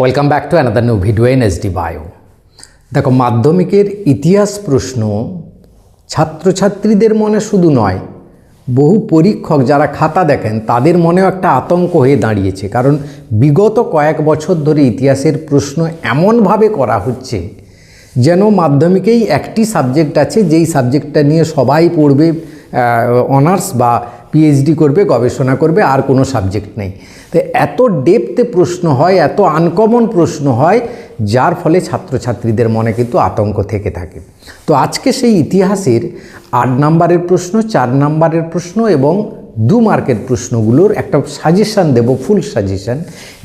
Welcome back to another new video in SD bio. দেখো, মাধ্যমিকের ইতিহাস প্রশ্ন ছাত্রছাত্রীদের মনে শুধু নয়, বহু পরীক্ষক যারা খাতা দেখেন তাদের মনেও একটা আতঙ্ক হয়ে দাঁড়িয়েছে। কারণ বিগত কয়েক বছর ধরে ইতিহাসের প্রশ্ন এমনভাবে করা হচ্ছে যেন মাধ্যমিকেই একটি সাবজেক্ট আছে, যেই সাবজেক্টটা নিয়ে সবাই পড়বে, অনার্স বা পিএইচডি করবে, গবেষণা করবে, আর কোনো সাবজেক্ট নেই। তো এত ডেপথে প্রশ্ন হয়, এত আনকমন প্রশ্ন হয়, যার ফলে ছাত্রছাত্রীদের মনে কিন্তু আতঙ্ক থেকে থাকে। তো আজকে সেই ইতিহাসের 8 নম্বরের প্রশ্ন, 4 নম্বরের প্রশ্ন এবং 2 মার্কের প্রশ্নগুলোর একটা সাজেশান দেব, ফুল সাজেশান।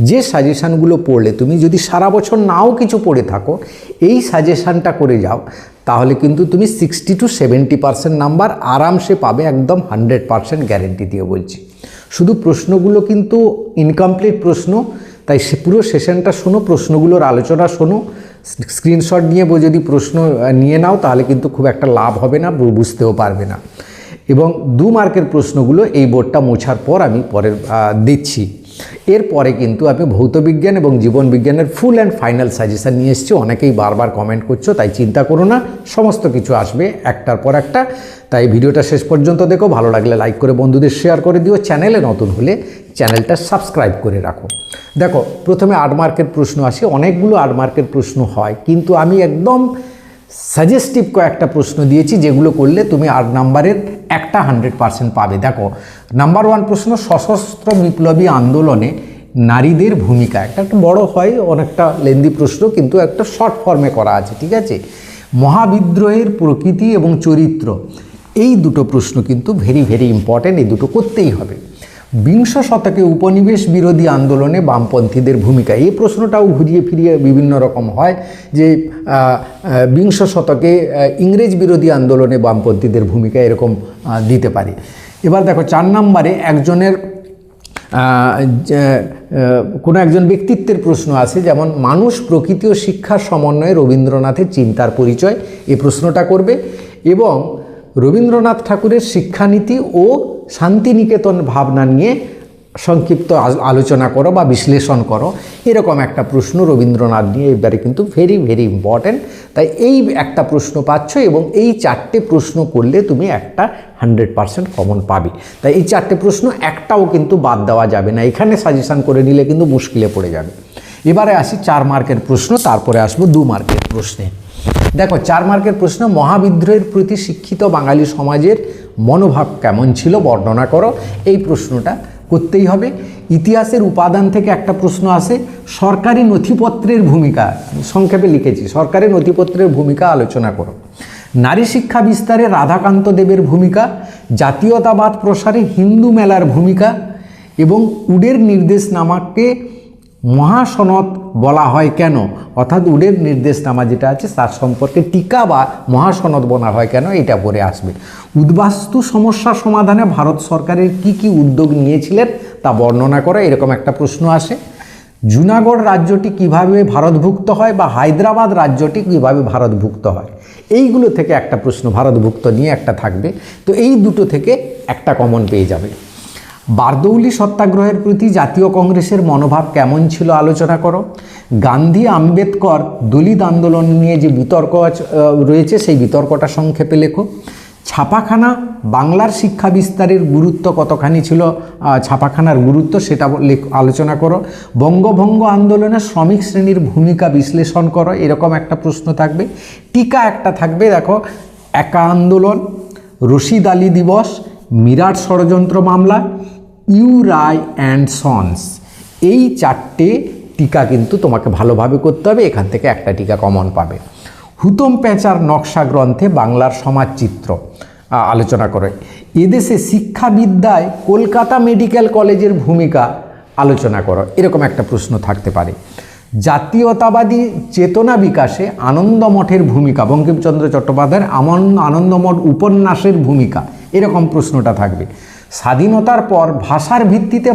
যে সাজেশানগুলো পড়লে তুমি যদি সারা বছর নাও কিছু পড়ে থাকো, এই সাজেশানটা করে যাও, তাহলে কিন্তু তুমি 60 to 70% নাম্বার আরামসে পাবে, একদম 100% গ্যারেন্টি দিয়ে বলছি। শুধু প্রশ্নগুলো কিন্তু ইনকমপ্লিট প্রশ্ন, তাই পুরো সেশনটা শোনো, প্রশ্নগুলোর আলোচনা শোনো। স্ক্রিনশট নিয়ে যদি প্রশ্ন নিয়ে নাও তাহলে কিন্তু খুব একটা লাভ হবে না, বুঝতেও পারবে না। এবং 2 মার্কের প্রশ্নগুলো এই বোর্ডটা মোছার পর আমি পরের দিচ্ছি। এরপরে কিন্তু আমি ভৌতবিজ্ঞান এবং জীবনবিজ্ঞানের ফুল অ্যান্ড ফাইনাল সাজেশান নিয়ে এসেছি। অনেকেই বারবার কমেন্ট করছো, তাই চিন্তা করো না, সমস্ত কিছু আসবে একটার পর একটা। তাই ভিডিওটা শেষ পর্যন্ত দেখো, ভালো লাগলে লাইক করে বন্ধুদের শেয়ার করে দিও, চ্যানেলে নতুন হলে চ্যানেলটা সাবস্ক্রাইব করে রাখো। দেখো, প্রথমে 8 মার্কের প্রশ্ন আসে। অনেকগুলো 8 মার্কের প্রশ্ন হয়, কিন্তু আমি একদম সাজেস্টিভ কয়েকটা প্রশ্ন দিয়েছি, যেগুলো করলে তুমি 8 নম্বরের একটা 100% পাবে। দেখো, নাম্বার 1 প্রশ্ন, সশস্ত্র বিপ্লবী আন্দোলনে নারীদের ভূমিকা। একটা বড় হয়, অনেকটা লেন্দি প্রশ্ন, কিন্তু একটা শর্ট ফর্মে করা আছে, ঠিক আছে। মহাবিদ্রোহের প্রকৃতি এবং চরিত্র, এই দুটো প্রশ্ন কিন্তু ভেরি ভেরি ইম্পর্ট্যান্ট, এই দুটো করতেই হবে। বিংশ শতকে উপনিবেশ বিরোধী আন্দোলনে বামপন্থীদের ভূমিকা, এই প্রশ্নটাও ঘুরিয়ে ফিরিয়ে বিভিন্ন রকম হয়, যে বিংশ শতকে ইংরেজ বিরোধী আন্দোলনে বামপন্থীদের ভূমিকা, এরকম দিতে পারি। এবার দেখো, 4 নম্বরে একজনের কোনো একজন ব্যক্তিত্বের প্রশ্ন আছে, যেমন মানুষ, প্রকৃতি ও শিক্ষার সমন্বয়ে রবীন্দ্রনাথের চিন্তার পরিচয়, এই প্রশ্নটা করবে। এবং রবীন্দ্রনাথ ঠাকুরের শিক্ষানীতি ও শান্তিনিকেতন ভাবনা নিয়ে সংক্ষিপ্ত আলোচনা করো বা বিশ্লেষণ করো, এরকম একটা প্রশ্ন রবীন্দ্রনাথ নিয়ে এবারে কিন্তু ভেরি ভেরি ইম্পর্ট্যান্ট। তাই এই একটা প্রশ্ন পাচ্ছ, এবং এই 4টে প্রশ্ন করলে তুমি একটা 100% কমন পাবে। তাই এই 4টে প্রশ্ন একটাও কিন্তু বাদ দেওয়া যাবে না, এখানে সাজেশান করে নিলে কিন্তু মুশকিলে পড়ে যাবে। এবারে আসি 4 মার্কের প্রশ্ন, তারপরে আসবো 2 মার্কের প্রশ্নে। দেখো, 4 মার্কের প্রশ্ন, মহাবিদ্রোহের প্রতি শিক্ষিত বাঙালি সমাজের মনোভাব কেমন ছিল বর্ণনা করো, এই প্রশ্নটা করতেই হবে। ইতিহাসের উপাদান থেকে একটা প্রশ্ন আসে, সরকারি নথিপত্রের ভূমিকা, সংক্ষেপে লিখেছি, সরকারি নথিপত্রের ভূমিকা আলোচনা করো। নারী শিক্ষা বিস্তারে রাধাকান্ত দেবের ভূমিকা, জাতীয়তাবাদ প্রসারে হিন্দু মেলার ভূমিকা, এবং উডের নির্দেশনামাকে মহাসনদ বলা হয় কেন, অর্থাৎ উডের নির্দেশনামা যেটা আছে তার সম্পর্কে টিকা বা মহাসনদ বলা হয় কেন, এটা পরে আসবে। উদ্বাস্তু সমস্যা সমাধানে ভারত সরকারের কি উদ্যোগ নিয়েছিলেন তা বর্ণনা করা, এরকম একটা প্রশ্ন আসে। জুনাগড় রাজ্যটি কিভাবে ভারতভুক্ত হয়, বা হায়দ্রাবাদ রাজ্যটি কিভাবে ভারতভুক্ত হয়, এইগুলো থেকে একটা প্রশ্ন ভারতভুক্ত নিয়ে একটা থাকবে। তো এই দুটো থেকে একটা কমন পেয়ে যাবে। বারদৌলি সত্যাগ্রহের প্রতি জাতীয় কংগ্রেসের মনোভাব কেমন ছিল আলোচনা করো। গান্ধী আম্বেদকর দলিত আন্দোলন নিয়ে যে বিতর্ক রয়েছে, সেই বিতর্কটা সংক্ষেপে লেখো। ছাপাখানা বাংলার শিক্ষা বিস্তারের গুরুত্ব কতখানি ছিল, ছাপাখানার গুরুত্ব সেটা আলোচনা করো। বঙ্গভঙ্গ আন্দোলনে শ্রমিক শ্রেণীর ভূমিকা বিশ্লেষণ করো, এরকম একটা প্রশ্ন থাকবে। টিকা একটা থাকবে, দেখো, একা আন্দোলন, রশিদ আলী দিবস, মিরাট ষড়যন্ত্র মামলা, ইউ রায় অ্যান্ড সন্স, এই 4টে টিকা কিন্তু তোমাকে ভালোভাবে করতে হবে, এখান থেকে একটা টিকা কমন পাবে। হুতম প্যাঁচার নকশা গ্রন্থে বাংলার সমাজচিত্র আলোচনা করে। এদেশে শিক্ষাবিদ্যায় কলকাতা মেডিকেল কলেজের ভূমিকা আলোচনা করো, এরকম একটা প্রশ্ন থাকতে পারে। জাতীয়তাবাদী চেতনা বিকাশে আনন্দমঠের ভূমিকা, বঙ্কিমচন্দ্র চট্টোপাধ্যায়ের আনন্দমঠ উপন্যাসের ভূমিকা, এরকম প্রশ্নটা থাকবে। স্বাধীনতার পর ভাষার ভিত্তিতে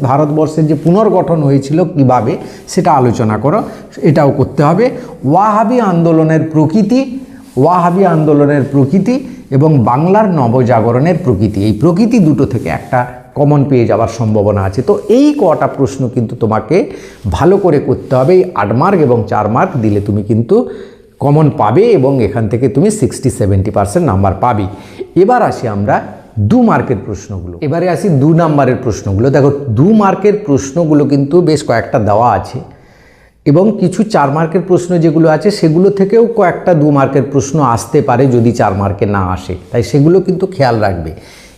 ভারতবর্ষের যে পুনর্গঠন হয়েছিল কিভাবে, সেটা আলোচনা করো, এটাও করতে হবে। ওয়াহাবি আন্দোলনের প্রকৃতি এবং বাংলার নবজাগরণের প্রকৃতি, এই প্রকৃতি দুটো থেকে একটা কমন পেয়ে যাওয়ার সম্ভাবনা আছে। তো এই কটা প্রশ্ন কিন্তু তোমাকে ভালো করে করতে হবে। এই 8 মার্ক এবং 4 মার্ক দিলে তুমি কিন্তু কমন পাবে এবং এখান থেকে তুমি 60-70% নাম্বার পাবে। এবার আসি আমরা 2 মার্কের প্রশ্নগুলো। এবারে আসি 2 নাম্বারের প্রশ্নগুলো। দেখো 2 মার্কের প্রশ্নগুলো কিন্তু বেশ কয়েকটা দেওয়া আছে এবং কিছু 4 মার্কের প্রশ্ন যেগুলো আছে সেগুলো থেকেও কয়েকটা 2 মার্কের প্রশ্ন আসতে পারে যদি 4 মার্কে না আসে, তাই সেগুলো কিন্তু খেয়াল রাখবে।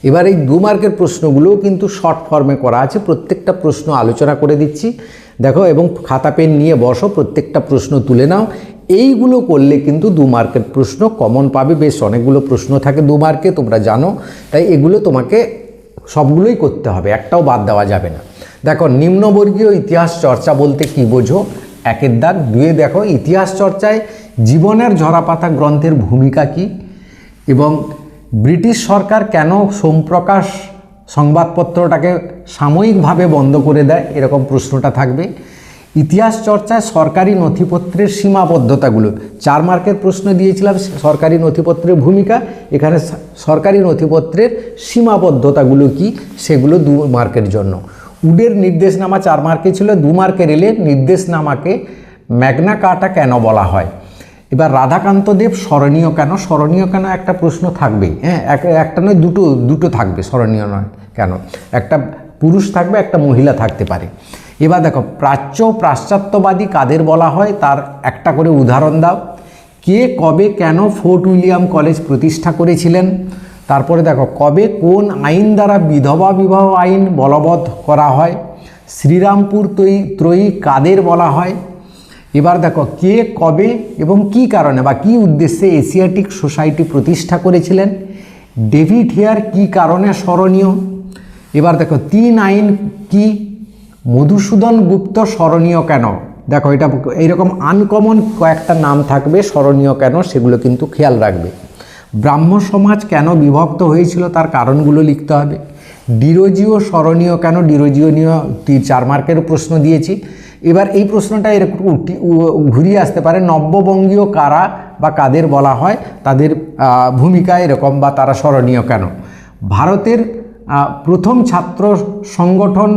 এবার এই 2 মার্কের প্রশ্নগুলোও কিন্তু শর্ট ফর্মে করা আছে, প্রত্যেকটা প্রশ্ন আলোচনা করে দিচ্ছি দেখো, এবং খাতা পেন নিয়ে বসো, প্রত্যেকটা প্রশ্ন তুলে নাও। এইগুলো করলে কিন্তু 2 মার্কের প্রশ্ন কমন পাবে। বেশ অনেকগুলো প্রশ্ন থাকে 2 মার্কে, তোমরা জানো, তাই এগুলো তোমাকে সবগুলোই করতে হবে, একটাও বাদ দেওয়া যাবে না। দেখো নিম্নবর্গীয় ইতিহাস চর্চা বলতে কি বোঝো? 1 দাগ। 2 দেখো ইতিহাস চর্চায় জীবনের ঝরাপাতা গ্রন্থের ভূমিকা কি এবং ব্রিটিশ সরকার কেন সোমপ্রকাশ সংবাদপত্রটাকে সাময়িকভাবে বন্ধ করে দেয়, এরকম প্রশ্নটা থাকবে। ইতিহাস চর্চায় সরকারি নথিপত্রের সীমাবদ্ধতাগুলো, 4 মার্কের প্রশ্ন দিয়েছিলাম সরকারি নথিপত্রের ভূমিকা, এখানে সরকারি নথিপত্রের সীমাবদ্ধতাগুলো কি সেগুলো 2 মার্কের জন্য। উডের নির্দেশনামা 4 মার্কে ছিল, 2 মার্কে রেলের নির্দেশনামাকে ম্যাগনা কার্টা কেন বলা হয়। এবার রাধাকান্ত দেব স্মরণীয় কেন? স্মরণীয় কেন একটা প্রশ্ন থাকবে, হ্যাঁ, একটা নয় দুটো থাকবে, স্মরণীয় নয় কেন, একটা পুরুষ থাকবে একটা মহিলা থাকতে পারে। এবার দেখো প্রাচ্য পাশ্চাত্যবাদী কাদের বলা হয় তার একটা করে উদাহরণ দাও। কে কবে কেন ফোর্ট উইলিয়াম কলেজ প্রতিষ্ঠা করেছিলেন। তারপরে দেখো কবে কোন আইন দ্বারা বিধবা বিবাহ আইন বলবৎ করা হয়। শ্রীরামপুর ত্রয়ী কাদের বলা হয়। এবার দেখো কে কবে এবং কি কারণে বা কি উদ্দেশ্যে এশিয়াটিক সোসাইটি প্রতিষ্ঠা করেছিলেন। ডেভিড হেয়ার কি কারণে স্মরণীয়। এবার দেখো 3 আইন কি। মধুসূদন গুপ্ত স্মরণীয় কেন। দেখো এটা এইরকম আনকমন কয়েকটা নাম থাকবে, স্মরণীয় কেন সেগুলো কিন্তু খেয়াল রাখবে। ব্রাহ্ম সমাজ কেন বিভক্ত হয়েছিল তার কারণগুলো লিখতে হবে। ডিরোজিও স্মরণীয় কেন, ডিরোজিও নিয়ে 4 মার্কের প্রশ্ন দিয়েছি। এবার এই প্রশ্নটা এরকম ঘুরিয়ে আসতে পারে, নব্যবঙ্গীয় কারা বা কাদের বলা হয়, তাদের ভূমিকা এরকম বা তারা স্মরণীয় কেন। ভারতের প্রথম ছাত্র সংগঠন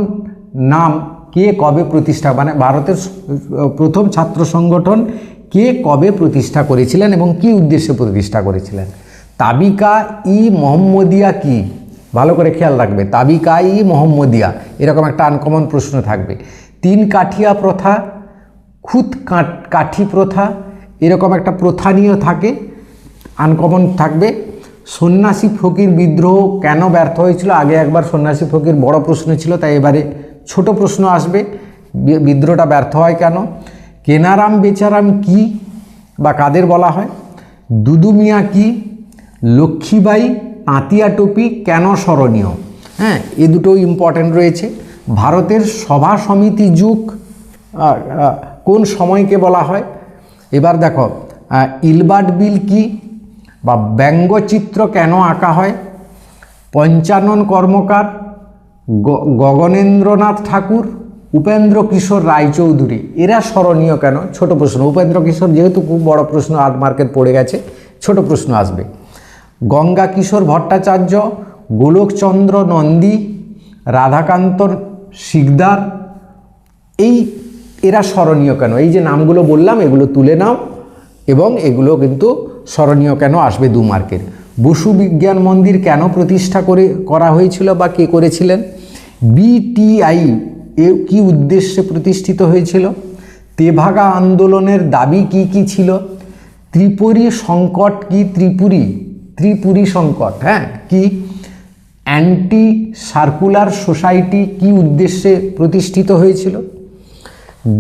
নাম কে কবে প্রতিষ্ঠা, মানে ভারতের প্রথম ছাত্র সংগঠন কে কবে প্রতিষ্ঠা করেছিলেন এবং কি উদ্দেশ্যে প্রতিষ্ঠা করেছিলেন। তাবিকা ই মোহাম্মদিয়া কি, ভালো করে খেয়াল রাখবে, তাবিকা ই মোহাম্মদিয়া এরকম একটা আনকমন প্রশ্ন থাকবে। 3 কাঠিয়া প্রথা, খুদ কাঠি প্রথা এরকম একটা প্রথা নিয়েও থাকে, আনকমন থাকবে। সন্ন্যাসী ফকির বিদ্রোহ কেন ব্যর্থ হয়েছিল, আগে একবার সন্ন্যাসী ফকির বড় প্রশ্ন ছিল, তাই এবারে ছোট প্রশ্ন আসবে, বিদ্রোহটা ব্যর্থ হয় কেন। কেনারাম বেচারাম কি বা কাদের বলা হয়। দুদু মিয়া কি। লক্ষ্মীবাই তাঁতিয়া টুপি কেন স্মরণীয়, হ্যাঁ এই দুটো ইম্পর্টেন্ট রয়েছে। ভারতের সভা সমিতি যুগ কোন সময়কে বলা হয়। এবার দেখো ইলবার্ট বিল কি বা ব্যঙ্গচিত্র কেন আঁকা হয়। পঞ্চানন কর্মকার, গগনেন্দ্রনাথ ঠাকুর, উপেন্দ্র কিশোর রায়চৌধুরী এরা স্মরণীয় কেন, ছোট প্রশ্ন। উপেন্দ্র কিশোর যেহেতু খুব বড় প্রশ্ন 8 মার্কের পড়ে গেছে, ছোট প্রশ্ন আসবে। গঙ্গা কিশোর ভট্টাচার্য, গোলকচন্দ্র নন্দী, রাধাকান্ত শিকদার এরা স্মরণীয় কেন। এই যে নামগুলো বললাম এগুলো তুলে নাও এবং এগুলো কিন্তু স্মরণীয় কেন আসবে 2 মার্কের। বসু বিজ্ঞান মন্দির কেন প্রতিষ্ঠা করা হয়েছিল বা কে করেছিলেন। বিটিআই কি উদ্দেশ্যে প্রতিষ্ঠিত হয়েছিল। তেভাগা আন্দোলনের দাবি কি কি ছিল। ত্রিপুরী সংকট কি, ত্রিপুরী সংকট, হ্যাঁ কি। অ্যান্টি সার্কুলার সোসাইটি কি উদ্দেশ্যে প্রতিষ্ঠিত হয়েছিল।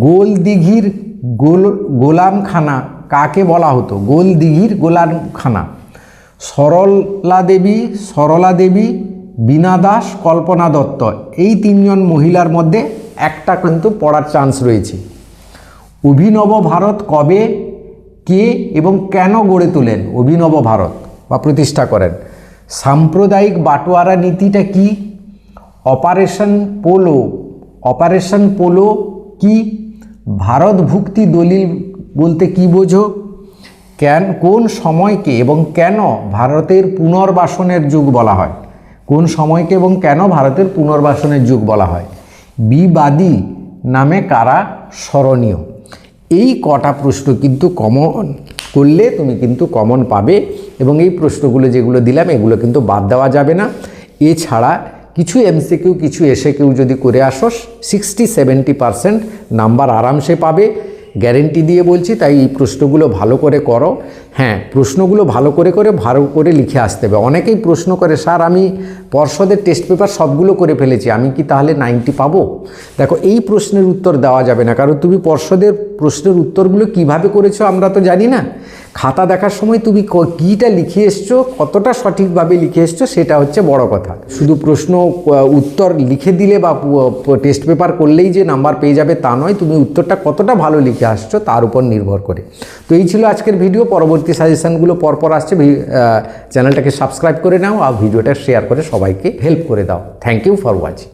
গোলদিঘির গোলামখানা কাকে বলা হতো, গোলদিঘির গোলামখানা। সরলা দেবী, বীণা দাস, কল্পনা দত্ত এই 3 জন মহিলার মধ্যে একটা কিন্তু পড়ার চান্স রয়েছে। অভিনব ভারত কবে, কে এবং কেন গড়ে তোলেন অভিনব ভারত বা প্রতিষ্ঠা করেন। সাম্প্রদায়িক বাটোয়ারা নীতিটা কি। অপারেশন পোলো কি। ভারত ভুক্তি দলিল বলতে কি বোঝো। কোন সময়কে এবং কেন ভারতের পুনর্বাসনের যুগ বলা হয়। কোন সময়কে এবং কেন ভারতের পুনর্বাসনের যুগ বলা হয়? বিবাদী নামে কারা স্মরণীয়? এই কটা প্রশ্ন কিন্তু কমন করলে তুমি কিন্তু কমন পাবে, এবং এই প্রশ্নগুলো যেগুলো দিলাম এগুলো কিন্তু বাদ দেওয়া যাবে না। এছাড়া কিছু এমসিকিউ কিছু এসএকিউ যদি করে আসো 60-70% নাম্বার আরামসে পাবে, গ্যারেন্টি দিয়ে বলছি। তাই এই প্রশ্নগুলো ভালো করে করো। হ্যাঁ, প্রশ্নগুলো ভালো করে লিখে আসতে হবে। অনেকেই প্রশ্ন করে, স্যার আমি পর্ষদের টেস্ট পেপার সবগুলো করে ফেলেছি, আমি কি তাহলে 90 পাবো? দেখো, এই প্রশ্নের উত্তর দেওয়া যাবে না, কারণ তুমি পর্ষদের প্রশ্নের উত্তরগুলো কিভাবে করেছো আমরা তো জানি না। খাতা দেখার সময় তুমি কীটা লিখে এসছো, কতটা সঠিকভাবে লিখে এসছো, সেটা হচ্ছে বড় কথা। শুধু প্রশ্ন উত্তর লিখে দিলে বা টেস্ট পেপার করলেই যে নাম্বার পেয়ে যাবে তা নয়, তুমি উত্তরটা কতটা ভালো লিখে আসছো তার উপর নির্ভর করে। তো এই ছিল আজকের ভিডিও। পরবর্তী সাজেশনগুলো পরপর আসছে। চ্যানেলটাকে সাবস্ক্রাইব করে নাও আর ভিডিওটা শেয়ার করে সবাইকে হেল্প করে দাও। Thank you for watching.